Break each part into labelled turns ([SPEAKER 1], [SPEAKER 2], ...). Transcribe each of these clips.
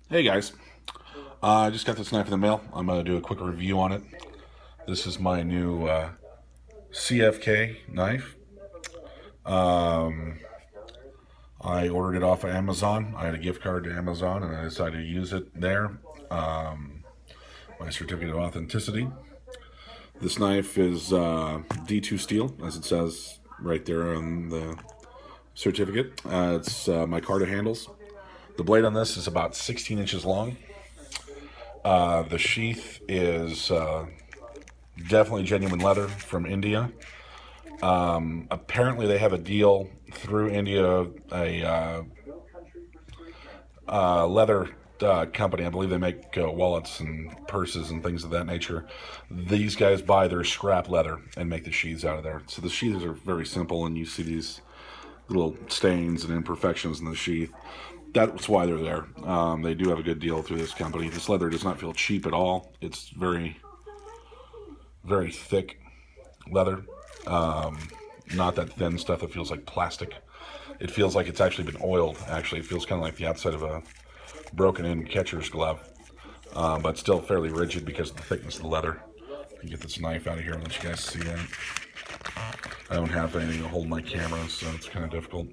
[SPEAKER 1] Hey guys, I just got this knife in the mail. I'm going to do a quick review on it. This is my new CFK knife. Um, I ordered it off of Amazon. I had a gift card to Amazon and I decided to use it there. Um, my certificate of authenticity. This knife is D2 steel, as it says right there on the certificate. It's my Micarta handles. The blade on this is about 16 inches long. The sheath is definitely genuine leather from India. Apparently, they have a deal through India, a leather company. I believe they make wallets and purses and things of that nature. These guys buy their scrap leather and make the sheaths out of there. So the sheaths are very simple, and you see these little stains and imperfections in the sheath. That's why they're there. They do have a good deal through this company. This leather does not feel cheap at all. It's very, very thick leather. Not that thin stuff that feels like plastic. It feels like it's actually been oiled. Actually, it feels kind of like the outside of a broken-in catcher's glove, but still fairly rigid because of the thickness of the leather. Let me get this knife out of here and let you guys see that. I don't have anything to hold my camera, so it's kind of difficult.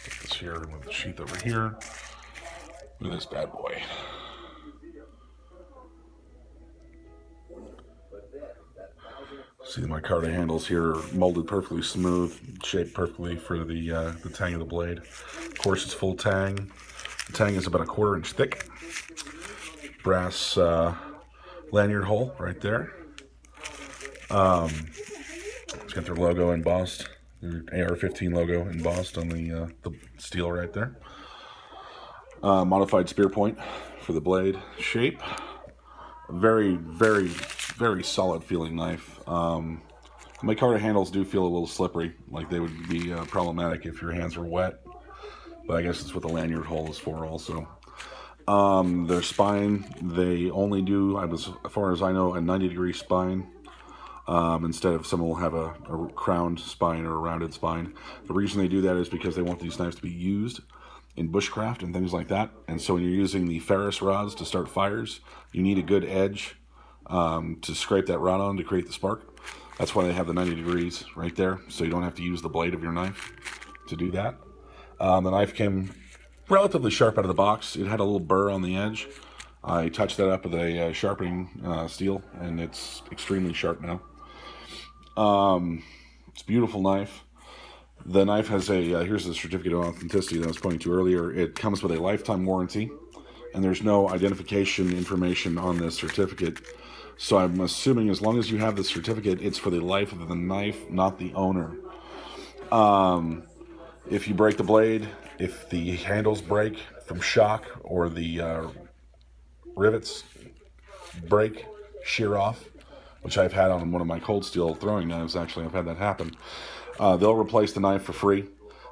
[SPEAKER 1] Put this here, move the sheath over here. Look at this bad boy. See, my Micarta handles here are molded perfectly smooth, shaped perfectly for the tang of the blade. Of course, it's full tang. The tang is about a 1/4 inch thick. Brass lanyard hole right there. It's got their logo embossed, their AR-15 logo embossed on the steel right there. Modified spear point for the blade shape. Very, very, very solid feeling knife. My Micarta handles do feel a little slippery, like they would be problematic if your hands were wet. But I guess that's what the lanyard hole is for also. Their spine, they only do, as far as I know, a 90-degree spine. Instead of some will have a crowned spine or a rounded spine. The reason they do that is because they want these knives to be used in bushcraft and things like that. And so when you're using the ferrous rods to start fires, you need a good edge to scrape that rod on to create the spark. That's why they have the 90 degrees right there, so you don't have to use the blade of your knife to do that. The knife came relatively sharp out of the box. It had a little burr on the edge. I touched that up with a sharpening steel, and it's extremely sharp now. It's a beautiful knife. The knife has here's the certificate of authenticity that I was pointing to earlier. It comes with a lifetime warranty, and there's no identification information on this certificate. So I'm assuming as long as you have the certificate, it's for the life of the knife, not the owner. If you break the blade, if the handles break from shock or the rivets break, shear off, which I've had on one of my cold steel throwing knives, actually, I've had that happen. They'll replace the knife for free.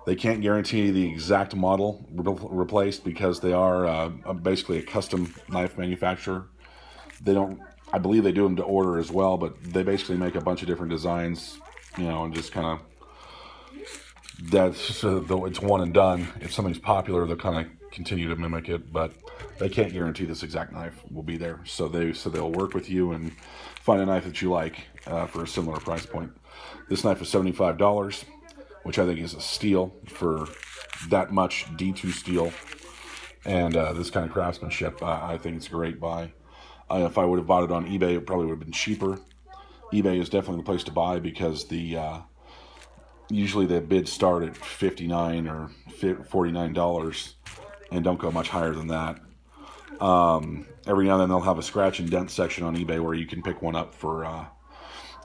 [SPEAKER 1] They can't guarantee the exact model replaced because they are basically a custom knife manufacturer. They don't, I believe they do them to order as well, but they basically make a bunch of different designs, and just kind of, though it's one and done. If something's popular, they'll kind of continue to mimic it, but they can't guarantee this exact knife will be there. So they'll work with you and find a knife that you like for a similar price point. This knife is $75, which I think is a steal for that much D2 steel and this kind of craftsmanship. I think it's a great buy. If I would have bought it on eBay, it probably would have been cheaper. eBay is definitely the place to buy because usually the bids start at $59 or $49 and don't go much higher than that. Every now and then they'll have a scratch and dent section on eBay where you can pick one up for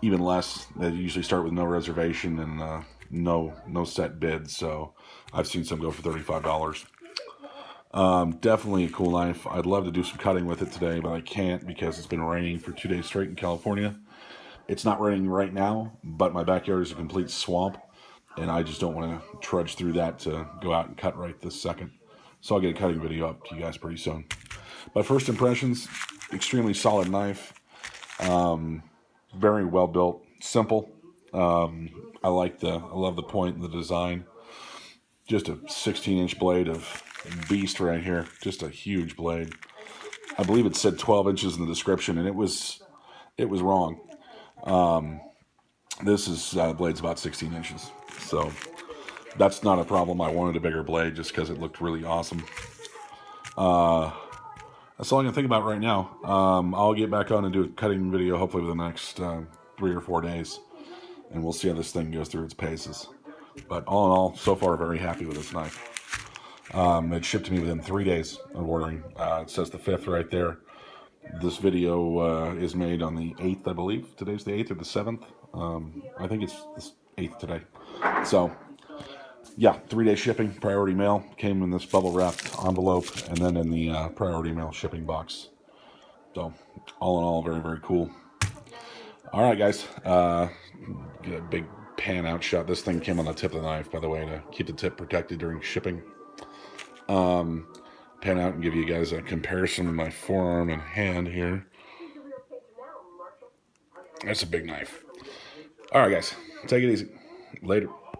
[SPEAKER 1] even less. They usually start with no reservation and no set bid. So I've seen some go for $35. Definitely a cool knife. I'd love to do some cutting with it today, but I can't because it's been raining for 2 days straight in California. It's not raining right now, but my backyard is a complete swamp, and I just don't want to trudge through that to go out and cut right this second. So I'll get a cutting video up to you guys pretty soon. But first impressions, extremely solid knife. Very well built, simple. I love the point and the design. Just a 16-inch blade of beast right here. Just a huge blade. I believe it said 12 inches in the description, and it was wrong. This is blade's about 16 inches, so that's not a problem. I wanted a bigger blade just because it looked really awesome. That's all I can think about right now. I'll get back on and do a cutting video hopefully within the next 3 or 4 days, and we'll see how this thing goes through its paces. But all in all, so far, very happy with this knife. It shipped to me within 3 days of ordering. It says the 5th right there. This video is made on the 8th, I believe. Today's the 8th or the 7th. I think it's the 8th today. So, yeah, 3-day shipping, priority mail. Came in this bubble wrapped envelope and then in the priority mail shipping box. So, all in all, very, very cool. All right, guys. Get a big pan out shot. This thing came on the tip of the knife, by the way, to keep the tip protected during shipping. Pan out and give you guys a comparison of my forearm and hand here. That's a big knife. All right, guys. Take it easy. Later.